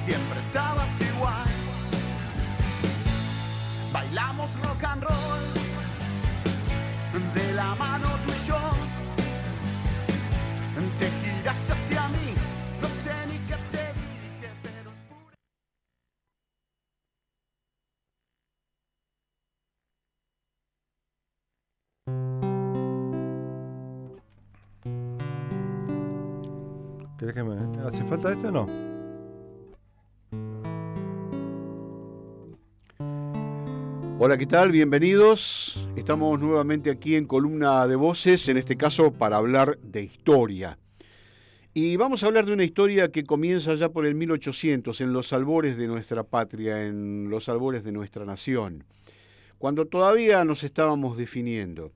siempre estabas igual. Bailamos rock and roll, de la mano tú y yo. Te giraste hacia mí, no sé ni qué te dije, pero es pura... ¿Querés que me hace falta esto o no? Hola, ¿qué tal? Bienvenidos. Estamos nuevamente aquí en Columna de Voces, en este caso para hablar de historia. Y vamos a hablar de una historia que comienza ya por el 1800, en los albores de nuestra patria, en los albores de nuestra nación, cuando todavía nos estábamos definiendo.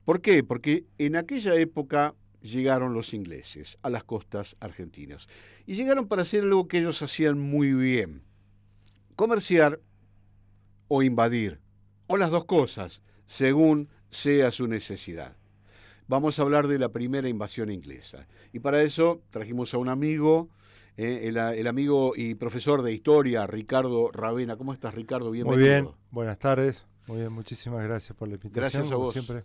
¿Por qué? Porque en aquella época llegaron los ingleses a las costas argentinas. Y llegaron para hacer algo que ellos hacían muy bien: comerciar o invadir, o las dos cosas, según sea su necesidad. Vamos a hablar de la primera invasión inglesa. Y para eso trajimos a un amigo, el amigo y profesor de historia, Ricardo Ravena. ¿Cómo estás, Ricardo? Bienvenido. Muy bien, buenas tardes. Muy bien, muchísimas gracias por la invitación. Gracias a vos. Siempre,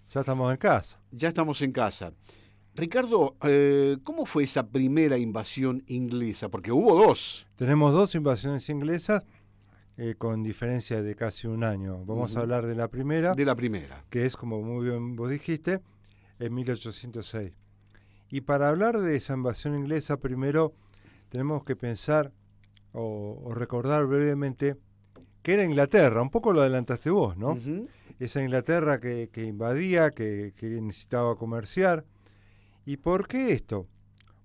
ya estamos en casa. Ya estamos en casa. Ricardo, ¿cómo fue esa primera invasión inglesa? Porque hubo dos. Tenemos dos invasiones inglesas con diferencia de casi un año. Vamos a hablar de la primera. De la primera. Que es, como muy bien vos dijiste, en 1806. Y para hablar de esa invasión inglesa, primero tenemos que pensar o recordar brevemente que era Inglaterra. Un poco lo adelantaste vos, ¿no? Esa Inglaterra que invadía, que necesitaba comerciar. ¿Y por qué esto?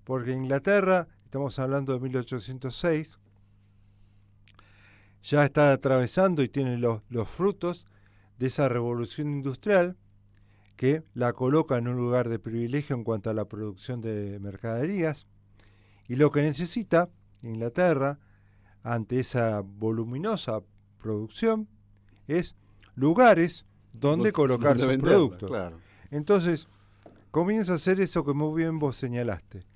Porque Inglaterra, estamos hablando de 1806, ya está atravesando y tiene los frutos de esa revolución industrial que la coloca en un lugar de privilegio en cuanto a la producción de mercaderías, y lo que necesita Inglaterra ante esa voluminosa producción es lugares donde colocar sus productos. Claro. Entonces comienza a hacer eso que muy bien vos señalaste: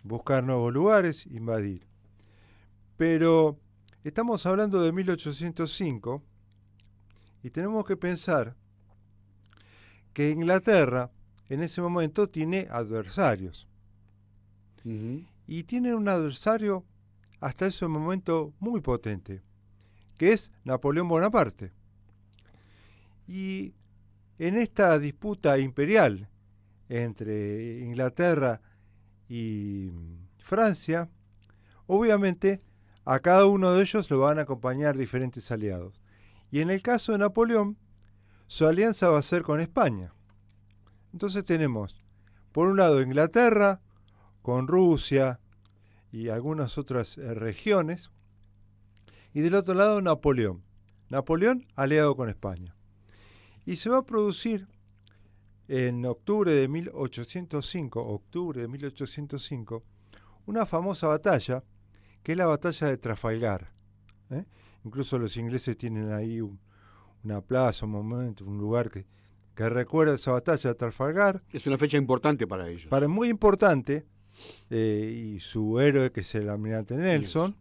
buscar nuevos lugares, invadir. Pero estamos hablando de 1805 y tenemos que pensar que Inglaterra en ese momento tiene adversarios. Y tiene un adversario hasta ese momento muy potente, que es Napoleón Bonaparte. Y en esta disputa imperial entre Inglaterra y Francia, obviamente a cada uno de ellos lo van a acompañar diferentes aliados. Y en el caso de Napoleón, su alianza va a ser con España. Entonces tenemos, por un lado, Inglaterra con Rusia y algunas otras regiones, y del otro lado Napoleón. Napoleón aliado con España. Y se va a producir en octubre de 1805, una famosa batalla, que es la batalla de Trafalgar. Incluso los ingleses tienen ahí una plaza, un momento, un lugar que recuerda esa batalla de Trafalgar. Es una fecha importante para ellos. Muy importante, y su héroe, que es el almirante Nelson,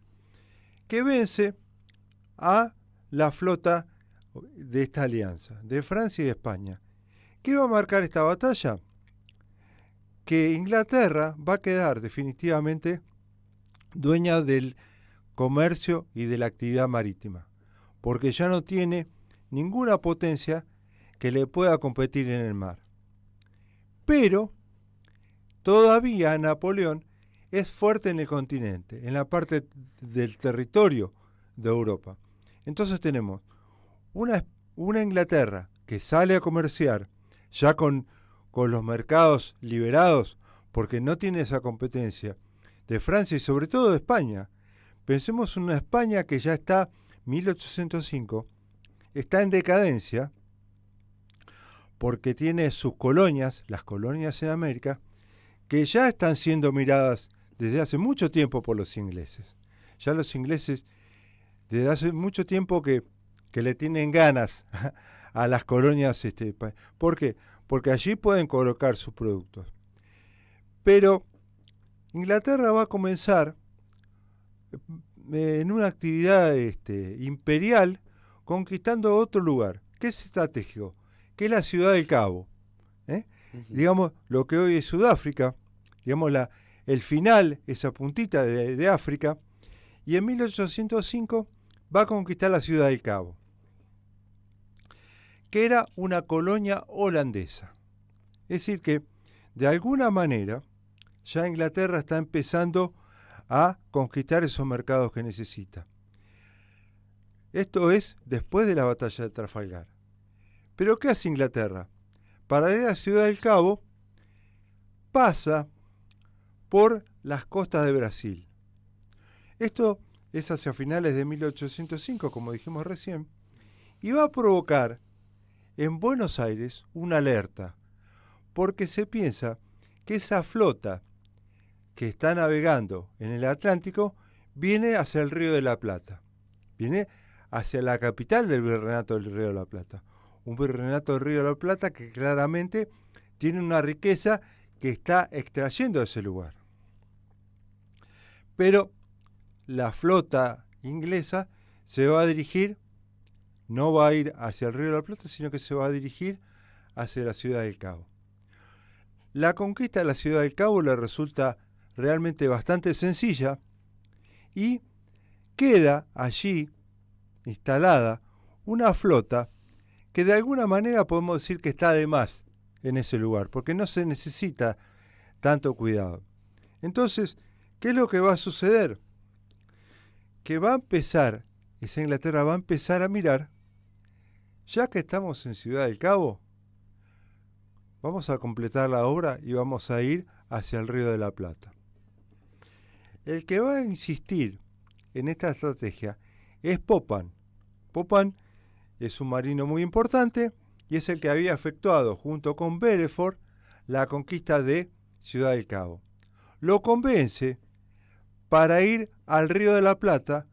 que vence a la flota de esta alianza, de Francia y de España. ¿Qué va a marcar esta batalla? Que Inglaterra va a quedar definitivamente dueña del comercio y de la actividad marítima, porque ya no tiene ninguna potencia que le pueda competir en el mar. Pero todavía Napoleón es fuerte en el continente, en la parte del territorio de Europa. Entonces tenemos una Inglaterra que sale a comerciar ya con los mercados liberados, porque no tiene esa competencia de Francia y sobre todo de España. Pensemos en una España que ya está, 1805, está en decadencia, porque tiene sus colonias, las colonias en América, que ya están siendo miradas desde hace mucho tiempo por los ingleses. Ya los ingleses, desde hace mucho tiempo que le tienen ganas a las colonias. ¿Por qué? Porque allí pueden colocar sus productos. Pero Inglaterra va a comenzar en una actividad imperial, conquistando otro lugar, que es estratégico, que es la Ciudad del Cabo. Digamos, lo que hoy es Sudáfrica, digamos, el final, esa puntita de África, y en 1805 va a conquistar la Ciudad del Cabo, que era una colonia holandesa. Es decir que, de alguna manera, ya Inglaterra está empezando a conquistar esos mercados que necesita. Esto es después de la batalla de Trafalgar. ¿Pero qué hace Inglaterra? Para ir a la Ciudad del Cabo, pasa por las costas de Brasil. Esto es hacia finales de 1805, como dijimos recién, y va a provocar en Buenos Aires una alerta, porque se piensa que esa flota que está navegando en el Atlántico viene hacia el Río de la Plata, viene hacia la capital del Virreinato del Río de la Plata, un virreinato del Río de la Plata que claramente tiene una riqueza que está extrayendo de ese lugar. Pero la flota inglesa se va a dirigir, no va a ir hacia el Río de la Plata, sino que se va a dirigir hacia la Ciudad del Cabo. La conquista de la Ciudad del Cabo le resulta realmente bastante sencilla y queda allí instalada una flota que de alguna manera podemos decir que está de más en ese lugar, porque no se necesita tanto cuidado. Entonces, ¿qué es lo que va a suceder? Que va a empezar, esa Inglaterra va a empezar a mirar, ya que estamos en Ciudad del Cabo, vamos a completar la obra y vamos a ir hacia el Río de la Plata. El que va a insistir en esta estrategia es Popham. Popham es un marino muy importante y es el que había efectuado junto con Beresford la conquista de Ciudad del Cabo. Lo convence para ir al Río de la Plata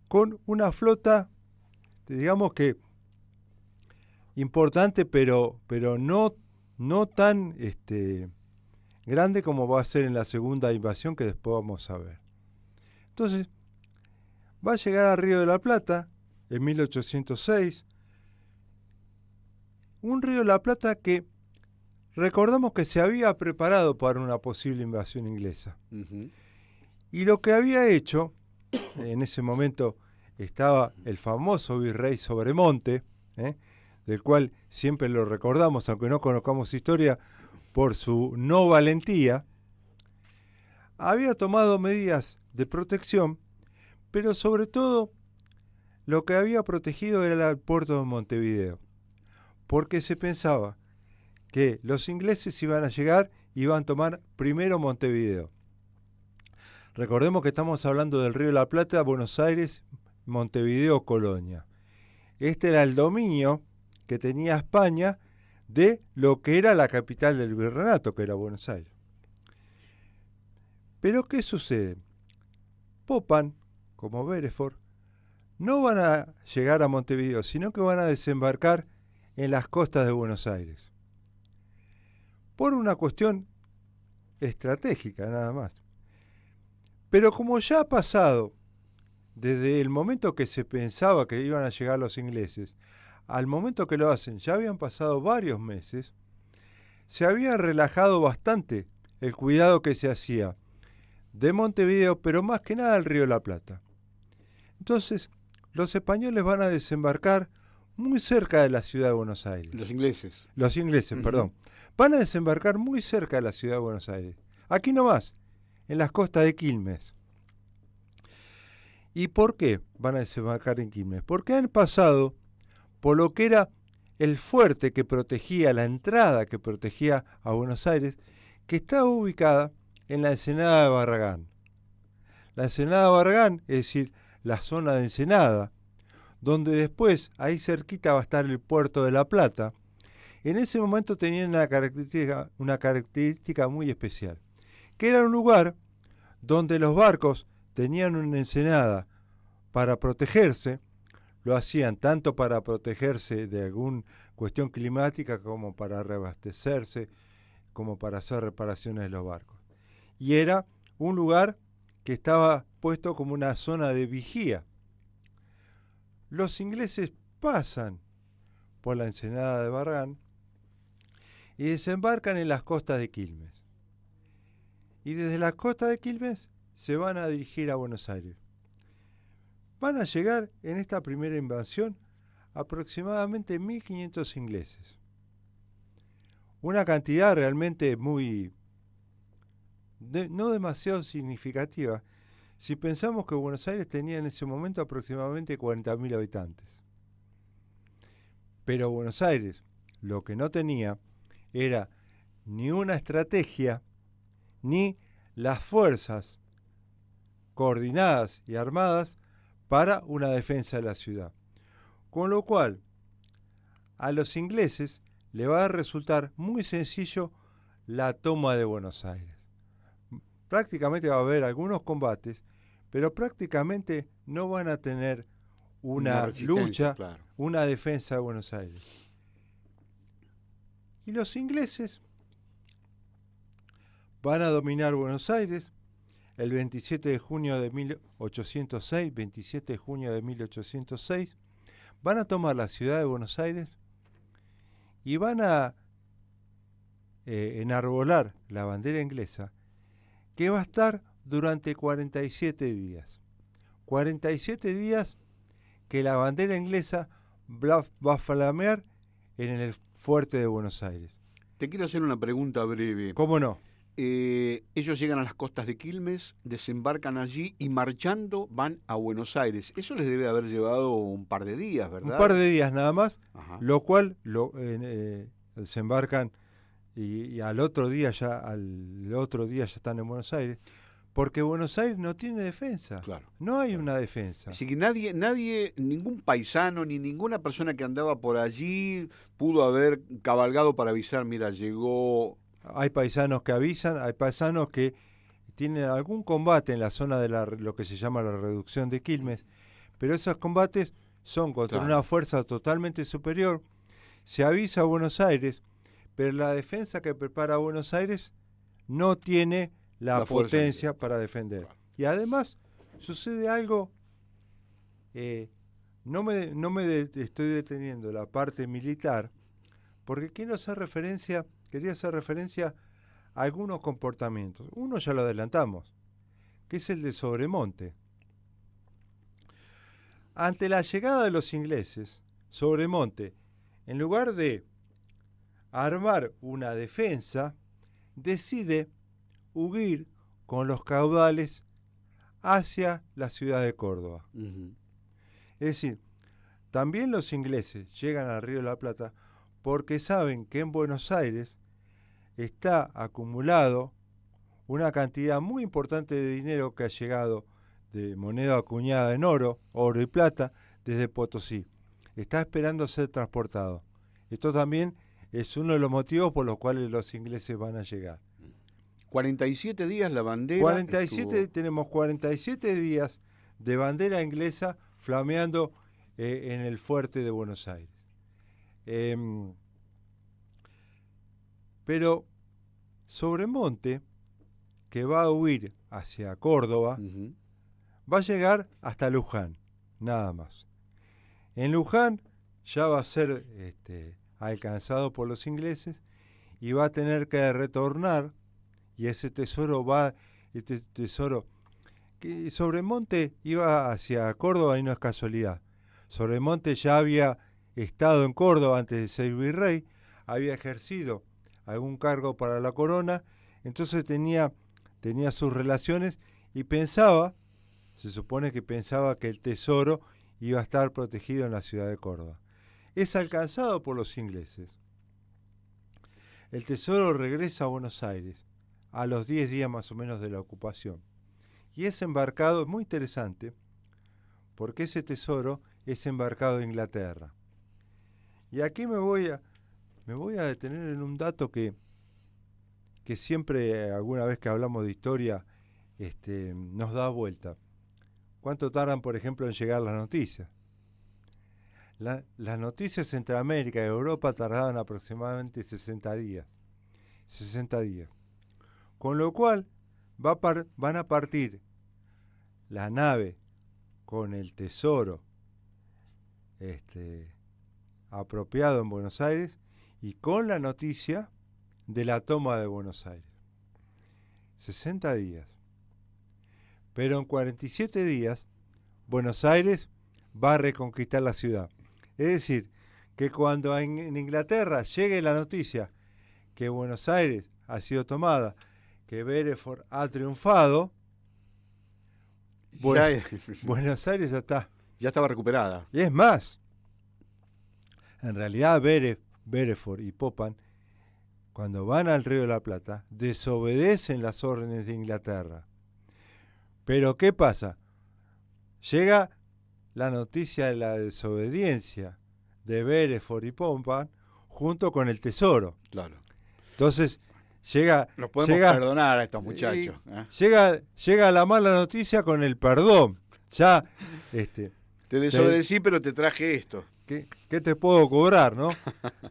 con una flota, digamos que importante, pero no tan grande como va a ser en la segunda invasión que después vamos a ver. Entonces, va a llegar al Río de la Plata en 1806, un Río de la Plata que recordamos que se había preparado para una posible invasión inglesa. Y lo que había hecho, en ese momento estaba el famoso virrey Sobremonte, del cual siempre lo recordamos, aunque no conozcamos su historia, por su no valentía, había tomado medidas de protección, pero sobre todo lo que había protegido era el puerto de Montevideo, porque se pensaba que los ingleses iban a llegar y iban a tomar primero Montevideo. Recordemos que estamos hablando del Río de la Plata, Buenos Aires, Montevideo, Colonia. Este era el dominio que tenía España de lo que era la capital del virreinato, que era Buenos Aires. Pero ¿qué sucede? Popham, como Beresford, no van a llegar a Montevideo, sino que van a desembarcar en las costas de Buenos Aires. Por una cuestión estratégica, nada más. Pero como ya ha pasado, desde el momento que se pensaba que iban a llegar los ingleses, al momento que lo hacen, ya habían pasado varios meses, se había relajado bastante el cuidado que se hacía de Montevideo, pero más que nada del Río de la Plata. Entonces, los españoles van a desembarcar muy cerca de la ciudad de Buenos Aires. Los ingleses. Los ingleses, perdón. Van a desembarcar muy cerca de la ciudad de Buenos Aires. Aquí nomás, en las costas de Quilmes. ¿Y por qué van a desembarcar en Quilmes? Porque han pasado por lo que era el fuerte que protegía, la entrada que protegía a Buenos Aires, que estaba ubicada en la Ensenada de Barragán. La Ensenada de Barragán, es decir, la zona de Ensenada, donde después, ahí cerquita va a estar el puerto de La Plata, en ese momento tenían una característica muy especial, que era un lugar donde los barcos tenían una ensenada para protegerse, lo hacían tanto para protegerse de alguna cuestión climática como para reabastecerse, como para hacer reparaciones de los barcos. Y era un lugar que estaba puesto como una zona de vigía. Los ingleses pasan por la ensenada de Bargan y desembarcan en las costas de Quilmes. Y desde las costas de Quilmes se van a dirigir a Buenos Aires. Van a llegar en esta primera invasión aproximadamente 1.500 ingleses. Una cantidad realmente no demasiado significativa si pensamos que Buenos Aires tenía en ese momento aproximadamente 40.000 habitantes. Pero Buenos Aires lo que no tenía era ni una estrategia ni las fuerzas coordinadas y armadas para una defensa de la ciudad. Con lo cual, a los ingleses le va a resultar muy sencillo la toma de Buenos Aires. Prácticamente va a haber algunos combates, pero prácticamente no van a tener una lucha, claro, una defensa de Buenos Aires. Y los ingleses van a dominar Buenos Aires el 27 de junio de 1806, 27 de junio de 1806, van a tomar la ciudad de Buenos Aires y van a enarbolar la bandera inglesa, que va a estar durante 47 días. 47 días que la bandera inglesa va a flamear en el fuerte de Buenos Aires. Te quiero hacer una pregunta breve. ¿Cómo no? Ellos llegan a las costas de Quilmes, desembarcan allí y marchando van a Buenos Aires. Eso les debe haber llevado un par de días, ¿verdad? Un par de días nada más, Ajá. lo cual desembarcan y al otro día ya están en Buenos Aires, porque Buenos Aires no tiene defensa. Claro. No hay una defensa. Así que nadie, ningún paisano ni ninguna persona que andaba por allí pudo haber cabalgado para avisar, mira, llegó. Hay paisanos que avisan, hay paisanos que tienen algún combate en la zona de lo que se llama la reducción de Quilmes, pero esos combates son contra una fuerza totalmente superior. Se avisa a Buenos Aires, pero la defensa que prepara Buenos Aires no tiene la potencia para defender. Claro. Y además sucede algo, no me estoy deteniendo la parte militar, porque quería hacer referencia a algunos comportamientos. Uno ya lo adelantamos, que es el de Sobremonte. Ante la llegada de los ingleses, Sobremonte, en lugar de armar una defensa, decide huir con los caudales hacia la ciudad de Córdoba. Uh-huh. Es decir, también los ingleses llegan al Río de la Plata porque saben que en Buenos Aires está acumulado una cantidad muy importante de dinero que ha llegado de moneda acuñada en oro y plata, desde Potosí. Está esperando ser transportado. Esto también es uno de los motivos por los cuales los ingleses van a llegar. 47 días la bandera. Tenemos 47 días de bandera inglesa flameando en el fuerte de Buenos Aires. Pero Sobremonte, que va a huir hacia Córdoba, uh-huh, va a llegar hasta Luján, nada más. En Luján ya va a ser alcanzado por los ingleses y va a tener que retornar, y ese tesoro que Sobremonte iba hacia Córdoba y no es casualidad. Sobremonte ya había estado en Córdoba antes de ser virrey, había ejercido algún cargo para la corona, entonces tenía sus relaciones y se supone que pensaba que el tesoro iba a estar protegido en la ciudad de Córdoba. Es alcanzado por los ingleses. El tesoro regresa a Buenos Aires a los 10 días más o menos de la ocupación. Y es embarcado, es muy interesante, porque ese tesoro es embarcado a Inglaterra. Y aquí me voy a detener en un dato que siempre, alguna vez que hablamos de historia, nos da vuelta. ¿Cuánto tardan, por ejemplo, en llegar las noticias? Las noticias entre América y Europa tardaban aproximadamente 60 días. 60 días. Con lo cual van a partir la nave con el tesoro apropiado en Buenos Aires y con la noticia de la toma de Buenos Aires. 60 días. Pero en 47 días, Buenos Aires va a reconquistar la ciudad. Es decir, que cuando en Inglaterra llegue la noticia que Buenos Aires ha sido tomada, que Belfort ha triunfado, Buenos Aires ya estaba recuperada. Y es más, en realidad Belfort y Popan, cuando van al Río de la Plata, desobedecen las órdenes de Inglaterra. Pero ¿qué pasa? Llega la noticia de la desobediencia de Belfort y Popan junto con el tesoro. Claro. Entonces Los podemos perdonar a estos muchachos. Llega la mala noticia con el perdón. Ya, te desobedecí, pero te traje esto. ¿Qué te puedo cobrar, no?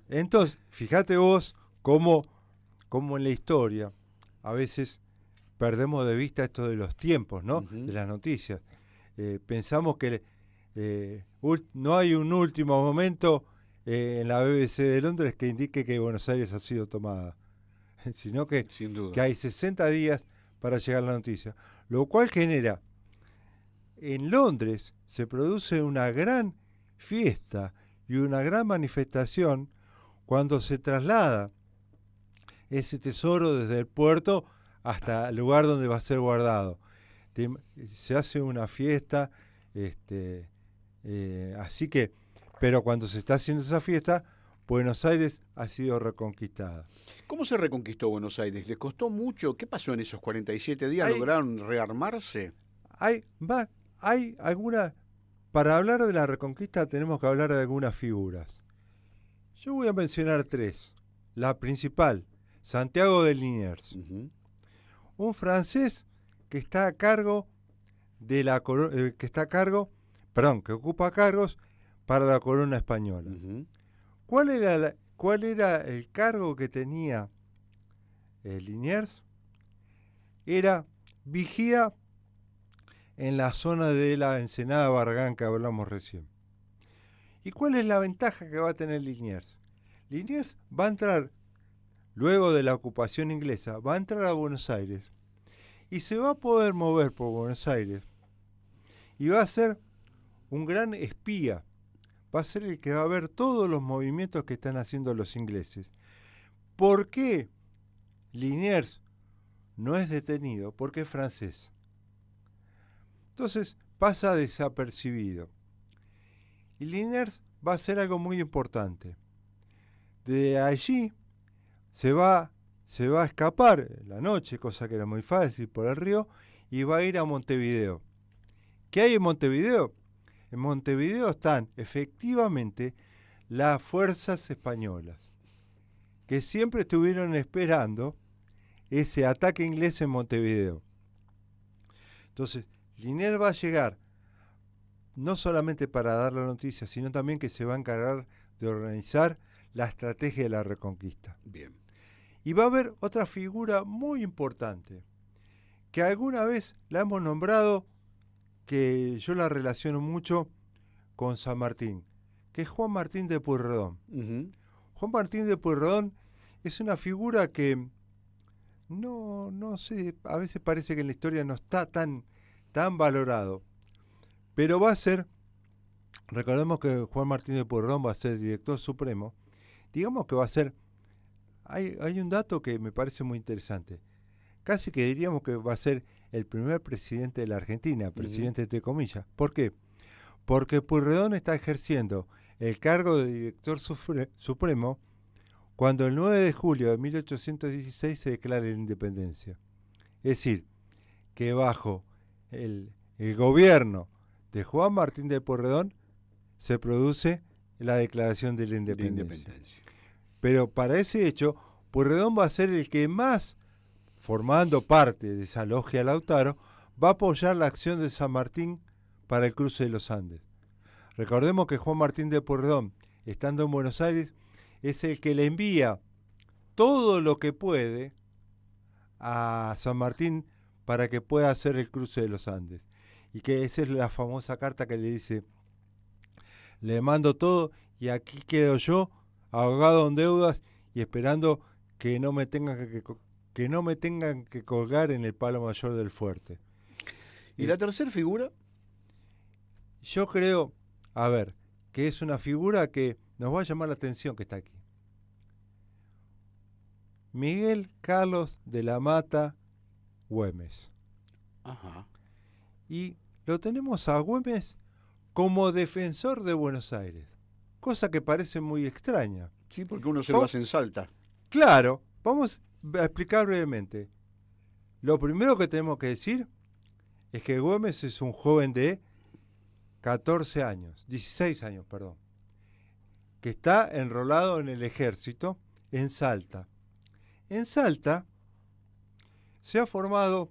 Entonces, fíjate vos cómo en la historia a veces perdemos de vista esto de los tiempos, ¿no? Uh-huh. De las noticias. Pensamos que no hay un último momento en la BBC de Londres que indique que Buenos Aires ha sido tomada, sino que hay 60 días para llegar la noticia, lo cual genera, en Londres se produce una gran fiesta y una gran manifestación cuando se traslada ese tesoro desde el puerto hasta el lugar donde va a ser guardado. Se hace una fiesta, así que, pero cuando se está haciendo esa fiesta, Buenos Aires ha sido reconquistada. ¿Cómo se reconquistó Buenos Aires? ¿Les costó mucho? ¿Qué pasó en esos 47 días? ¿Lograron rearmarse? Hay alguna. Para hablar de la reconquista tenemos que hablar de algunas figuras. Yo voy a mencionar 3. La principal, Santiago de Liniers. Uh-huh. Un francés que está a cargo de la que ocupa cargos para la corona española. Uh-huh. ¿Cuál era el cargo que tenía Liniers? Era vigía en la zona de la Ensenada Barragán que hablamos recién. ¿Y cuál es la ventaja que va a tener Liniers? Liniers va a entrar, luego de la ocupación inglesa, va a entrar a Buenos Aires y se va a poder mover por Buenos Aires y va a ser un gran espía. Va a ser el que va a ver todos los movimientos que están haciendo los ingleses. ¿Por qué Liniers no es detenido? Porque es francés. Entonces pasa desapercibido. Y Liniers va a hacer algo muy importante. De allí se va a escapar la noche, cosa que era muy fácil, por el río, y va a ir a Montevideo. ¿Qué hay en Montevideo? En Montevideo están efectivamente las fuerzas españolas, que siempre estuvieron esperando ese ataque inglés en Montevideo. Entonces, Liniers va a llegar no solamente para dar la noticia, sino también que se va a encargar de organizar la estrategia de la reconquista. Bien. Y va a haber otra figura muy importante, que alguna vez la hemos nombrado, que yo la relaciono mucho con San Martín, que es Juan Martín de Pueyrredón. Uh-huh. Juan Martín de Pueyrredón es una figura que no sé, a veces parece que en la historia no está tan valorado, pero va a ser, recordemos que Juan Martín de Pueyrredón va a ser director supremo, digamos que va a ser, hay un dato que me parece muy interesante, casi que diríamos que va a ser el primer presidente de la Argentina, presidente entre comillas. ¿Por qué? Porque Pueyrredón está ejerciendo el cargo de director supremo cuando el 9 de julio de 1816 se declara la independencia. Es decir, que bajo el gobierno de Juan Martín de Pueyrredón se produce la declaración de la independencia. Pero para ese hecho, Pueyrredón va a ser el que más, formando parte de esa logia Lautaro, va a apoyar la acción de San Martín para el cruce de los Andes. Recordemos que Juan Martín de Pueyrredón, estando en Buenos Aires, es el que le envía todo lo que puede a San Martín para que pueda hacer el cruce de los Andes. y que esa es la famosa carta que le dice, le mando todo y aquí quedo yo, ahogado en deudas y esperando que no me tengan que no me tengan que colgar en el palo mayor del fuerte. ¿Y la tercera figura? Yo creo, a ver, que es una figura que nos va a llamar la atención que está aquí. Miguel Carlos de la Mata Güemes. Ajá. Y lo tenemos a Güemes como defensor de Buenos Aires, cosa que parece muy extraña. Sí, porque uno se lo hace en Salta. Claro, vamos a explicar brevemente. Lo primero que tenemos que decir es que Güemes es un joven de 16 años, perdón, que está enrolado en el ejército en Salta. En Salta se ha formado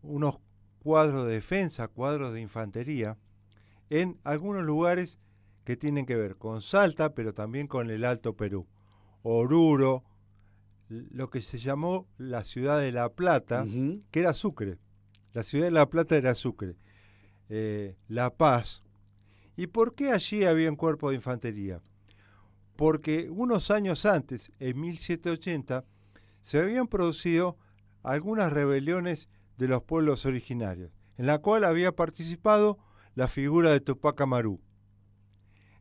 unos cuadros de defensa, cuadros de infantería, en algunos lugares que tienen que ver con Salta, pero también con el Alto Perú. Oruro, lo que se llamó la ciudad de La Plata, que era Sucre. La ciudad de La Plata era Sucre. La Paz. ¿Y por qué allí había un cuerpo de infantería? Porque unos años antes, en 1780, se habían producido algunas rebeliones de los pueblos originarios, en la cual había participado la figura de Tupac Amaru.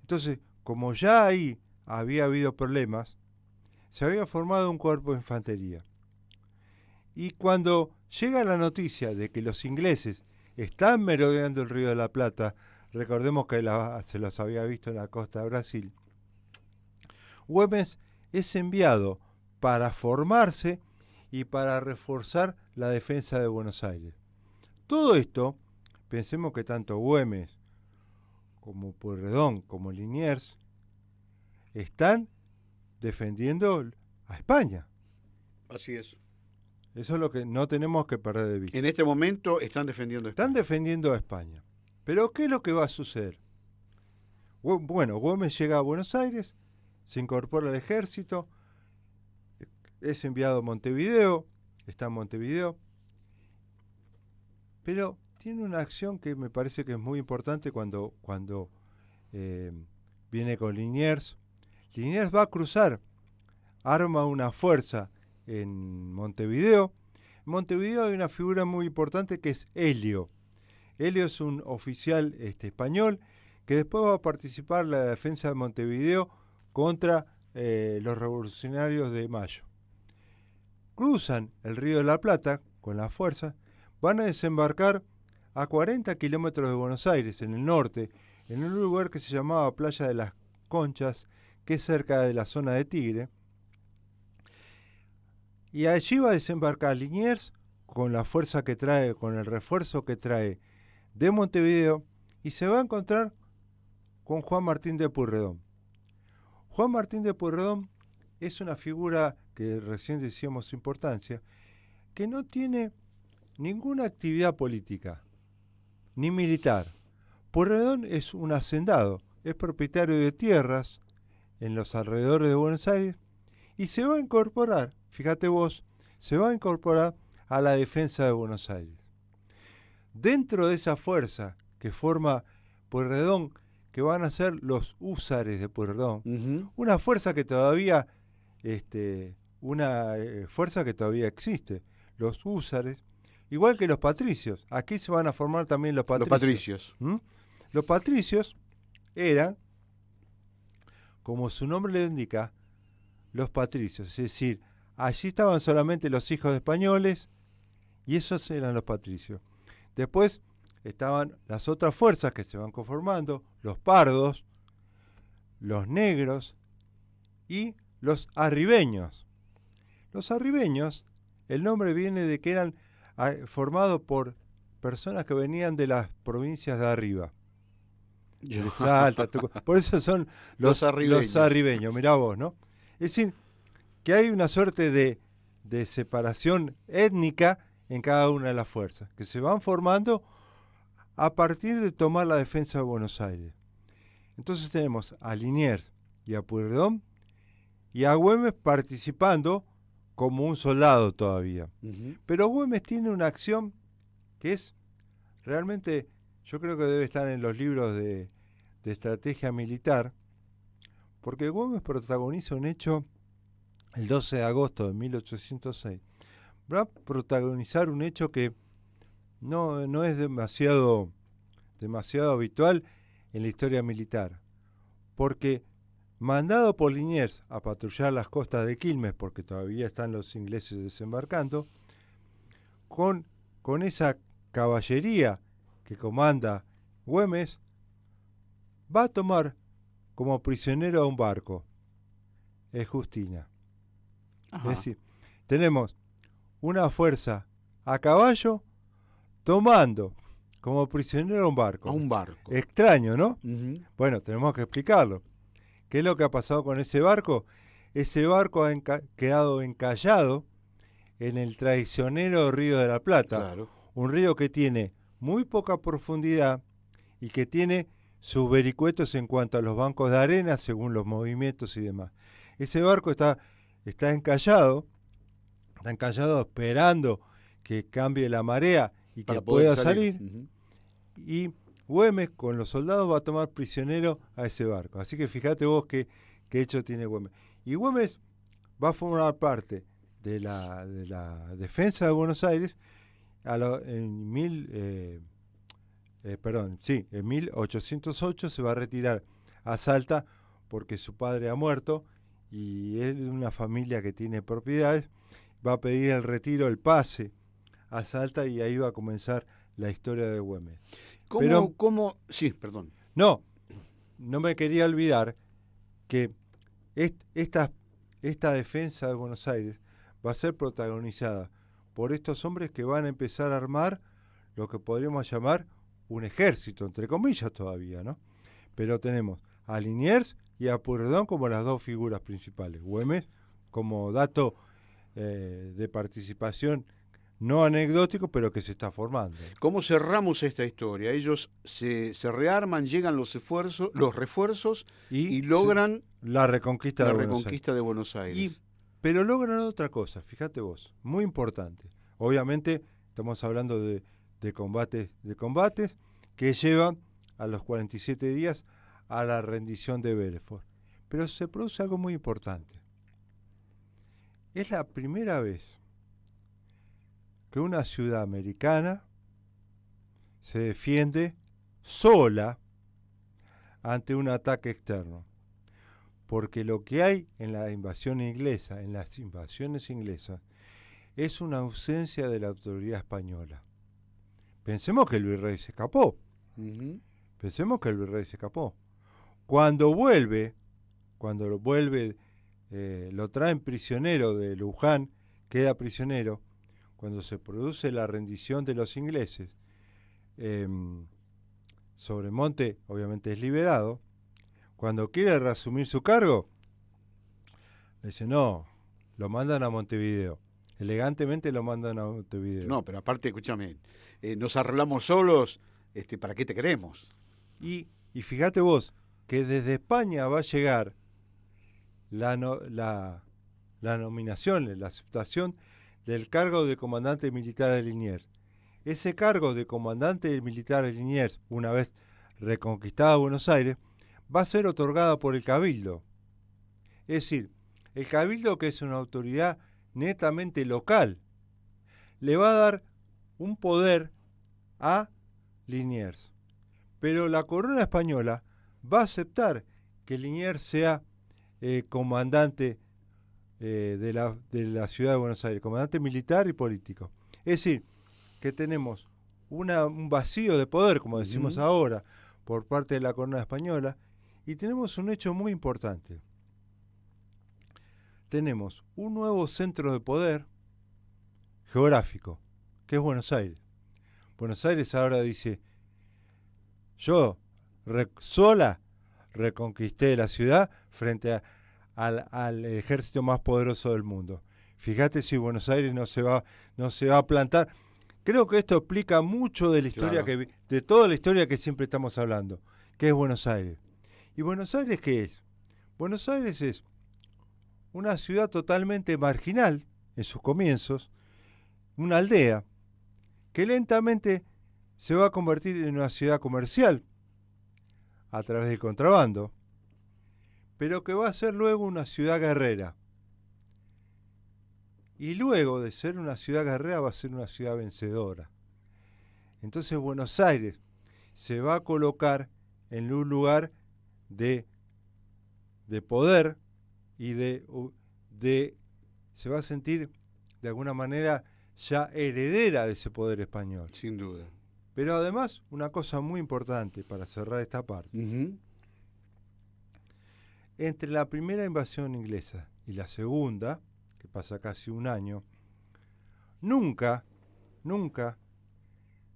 Entonces, como ya ahí había habido problemas, se había formado un cuerpo de infantería. Y cuando llega la noticia de que los ingleses están merodeando el Río de la Plata, recordemos que se los había visto en la costa de Brasil, Güemes es enviado para formarse y para reforzar la defensa de Buenos Aires. Todo esto, pensemos que tanto Güemes como Pueyrredón como Liniers están defendiendo a España. Así es. Eso es lo que no tenemos que perder de vista. En este momento están defendiendo a España. Están defendiendo a España. Pero ¿qué es lo que va a suceder? Bueno, Güemes llega a Buenos Aires, se incorpora al ejército, es enviado a Montevideo, está en Montevideo, pero tiene una acción que me parece que es muy importante cuando viene con Liniers. Liniers va a cruzar, arma una fuerza en Montevideo. En Montevideo hay una figura muy importante que es Helio. Helio es un oficial español que después va a participar en la defensa de Montevideo contra los revolucionarios de Mayo. Cruzan el Río de la Plata con la fuerza, van a desembarcar a 40 kilómetros de Buenos Aires, en el norte, en un lugar que se llamaba Playa de las Conchas, que es cerca de la zona de Tigre. Y allí va a desembarcar Liniers con la fuerza que trae, con el refuerzo que trae de Montevideo, y se va a encontrar con Juan Martín de Pueyrredón. Juan Martín de Pueyrredón es una figura que recién decíamos su importancia, que no tiene ninguna actividad política, ni militar. Pueyrredón es un hacendado, es propietario de tierras en los alrededores de Buenos Aires y se va a incorporar, fíjate vos, se va a incorporar a la defensa de Buenos Aires. Dentro de esa fuerza que forma Pueyrredón, que van a ser los húsares de Pueyrredón, una fuerza que todavía fuerza que todavía existe, los húsares, igual que los patricios. Aquí se van a formar también los patricios. Los patricios eran, como su nombre le indica, los patricios, es decir, allí estaban solamente los hijos de españoles y esos eran los patricios. Después estaban las otras fuerzas que se van conformando, los pardos, los negros y los arribeños. Los arribeños, el nombre viene de que eran formados por personas que venían de las provincias de arriba. De Salta, por eso son los arribeños, mirá vos, ¿no? Es decir, que hay una suerte de separación étnica en cada una de las fuerzas, que se van formando a partir de tomar la defensa de Buenos Aires. Entonces tenemos a Liniers y a Pueyrredón y a Güemes participando como un soldado todavía. Pero Güemes tiene una acción que es realmente yo creo que debe estar en los libros de estrategia militar, porque Güemes protagoniza un hecho el 12 de agosto de 1806. Va a protagonizar un hecho que no es demasiado habitual en la historia militar, porque mandado por Liniers a patrullar las costas de Quilmes, porque todavía están los ingleses desembarcando, con esa caballería que comanda Güemes, va a tomar como prisionero a un barco, es Justina. Ajá. Es decir, tenemos una fuerza a caballo tomando como prisionero a un barco. A un barco. Extraño, ¿no? Ujú. Bueno, tenemos que explicarlo. ¿Qué es lo que ha pasado con ese barco? Ese barco ha quedado encallado en el traicionero Río de la Plata, Claro. un río que tiene muy poca profundidad y que tiene sus vericuetos en cuanto a los bancos de arena según los movimientos y demás. Ese barco está encallado esperando que cambie la marea y Para que poder pueda salir. Ujú. Y Güemes con los soldados va a tomar prisionero a ese barco. Así que fíjate vos qué hecho tiene Güemes. Y Güemes va a formar parte de la defensa de Buenos Aires en 1808 se va a retirar a Salta porque su padre ha muerto y él de una familia que tiene propiedades, va a pedir el retiro, el pase a Salta y ahí va a comenzar la historia de Güemes. Sí, perdón. No me quería olvidar que esta defensa de Buenos Aires va a ser protagonizada por estos hombres que van a empezar a armar lo que podríamos llamar un ejército, entre comillas todavía, ¿no? Pero tenemos a Liniers y a Pueyrredón como las dos figuras principales. Güemes como dato de participación no anecdótico, pero que se está formando. ¿Cómo cerramos esta historia? Ellos se rearman, llegan los refuerzos y logran la reconquista de Buenos Aires. Pero logran otra cosa, fíjate vos, muy importante. Obviamente estamos hablando de combates que llevan a los 47 días a la rendición de Belfort. Pero se produce algo muy importante. Es la primera vez que una ciudad americana se defiende sola ante un ataque externo. Porque lo que hay en la invasión inglesa, en las invasiones inglesas, es una ausencia de la autoridad española. Pensemos que el virrey se escapó. Uh-huh. Cuando lo traen prisionero de Luján, queda prisionero. Cuando se produce la rendición de los ingleses, Sobremonte obviamente es liberado. Cuando quiere reasumir su cargo, le dice no, lo mandan a Montevideo. Elegantemente lo mandan a Montevideo. No, pero aparte, escúchame, nos arreglamos solos, ¿para qué te queremos? Y fíjate vos, que desde España va a llegar la nominación, la aceptación del cargo de comandante militar de Liniers. Ese cargo de comandante militar de Liniers, una vez reconquistada Buenos Aires, va a ser otorgada por el Cabildo. Es decir, el Cabildo, que es una autoridad netamente local, le va a dar un poder a Liniers. Pero la corona española va a aceptar que Liniers sea comandante de la ciudad de Buenos Aires, comandante militar y político. Es decir, que tenemos un vacío de poder, como decimos ahora, por parte de la corona española, y tenemos un hecho muy importante. Tenemos un nuevo centro de poder geográfico, que es Buenos Aires. Buenos Aires ahora dice, yo sola reconquisté la ciudad frente al ejército más poderoso del mundo. Fíjate si Buenos Aires no se va a plantar. Creo que esto explica mucho de la historia, claro, de toda la historia que siempre estamos hablando, que es Buenos Aires. ¿Y Buenos Aires qué es? Buenos Aires es una ciudad totalmente marginal en sus comienzos, una aldea que lentamente se va a convertir en una ciudad comercial a través del contrabando, pero que va a ser luego una ciudad guerrera. Y luego de ser una ciudad guerrera va a ser una ciudad vencedora. Entonces Buenos Aires se va a colocar en un lugar de poder y se va a sentir de alguna manera ya heredera de ese poder español. Sin duda. Pero además, una cosa muy importante para cerrar esta parte. Entre la primera invasión inglesa y la segunda, que pasa casi un año, nunca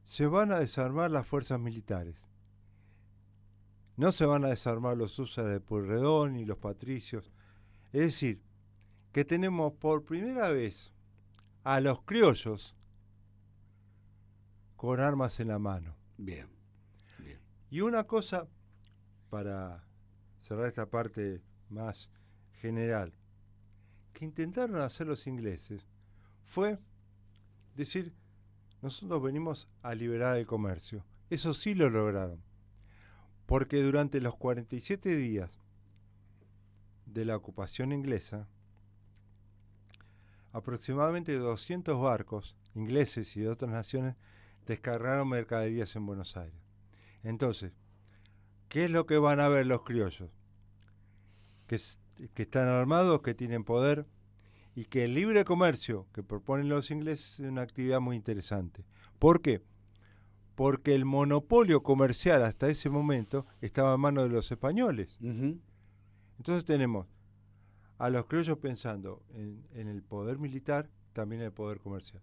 se van a desarmar las fuerzas militares. No se van a desarmar los Usas de Pueyrredón ni los patricios. Es decir, que tenemos por primera vez a los criollos con armas en la mano. Bien. Y una cosa, para cerrar esta parte más general, que intentaron hacer los ingleses fue decir, nosotros venimos a liberar el comercio. Eso sí lo lograron, porque durante los 47 días de la ocupación inglesa, aproximadamente 200 barcos ingleses y de otras naciones descargaron mercaderías en Buenos Aires. Entonces, ¿qué es lo que van a ver los criollos? Que están armados, que tienen poder, y que el libre comercio que proponen los ingleses es una actividad muy interesante. ¿Por qué? Porque el monopolio comercial hasta ese momento estaba en manos de los españoles. Entonces tenemos a los criollos pensando en el poder militar, también en el poder comercial.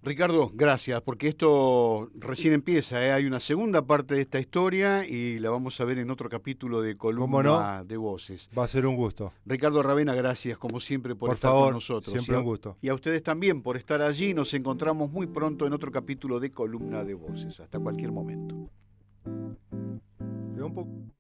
Ricardo, gracias, porque esto recién empieza, ¿eh? Hay una segunda parte de esta historia y la vamos a ver en otro capítulo de Columna de Voces. Va a ser un gusto. Ricardo Aravena, gracias como siempre por estar favor, con nosotros. Siempre un gusto. Y a ustedes también por estar allí. Nos encontramos muy pronto en otro capítulo de Columna de Voces. Hasta cualquier momento. Quedó un poco...